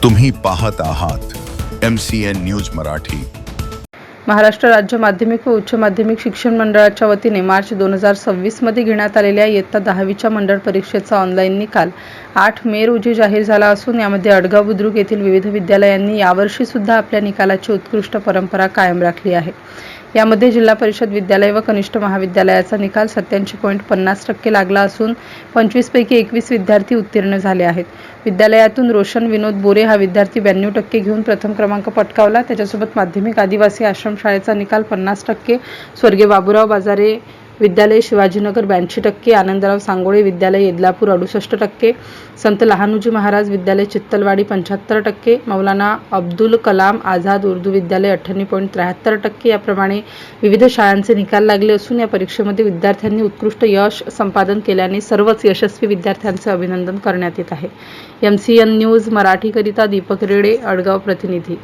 तुम्ही पाहत आहात MCN न्यूज मराठी। महाराष्ट्र राज्य माध्यमिक व उच्च माध्यमिक शिक्षण मंडळाच्या वतीने मार्च 2026 मध्ये घेण्यात आलेल्या इयत्ता 10वीच्या मंडळ परीक्षेचा ऑनलाईन निकाल 8 मे रोजी जाहीर झाला असून यामध्ये अडगाव बुद्रुक येथील विविध विद्यालयांनी यावर्षी सुद्धा आपल्या निकालाची उत्कृष्ट परंपरा कायम राखली आहे। यामध्ये जिल्हा परिषद विद्यालय व कनिष्ठ महाविद्यालयाचा निकाल 87.50% लागला असून 25 पैकी 21 विद्यार्थी उत्तीर्ण झाले आहेत। विद्यालयातून रोशन विनोद बोरे हा विद्यार्थी 92% घेऊन प्रथम क्रमांक पटकावला। त्याच्यासोबत माध्यमिक आदिवासी आश्रम शाळेचा निकाल 50%, स्वर्गीय बाबूराव बाजारे विद्यालय शिवाजीनगर 82%, आनंदराव सांगोळे विद्यालय येदलापूर 68%, संत लहानूजी महाराज विद्यालय चित्तलवाडी 75%, मौलाना अब्दुल कलाम आझाद उर्दू विद्यालय 98.73% याप्रमाणे विविध शाळांचे निकाल लागले असून या परीक्षेमध्ये विद्यार्थ्यांनी उत्कृष्ट यश संपादन केल्याने सर्वच यशस्वी विद्यार्थ्यांचे अभिनंदन करण्यात येत आहे। MCN न्यूज मराठीकरिता दीपक रेडे, अडगाव प्रतिनिधी।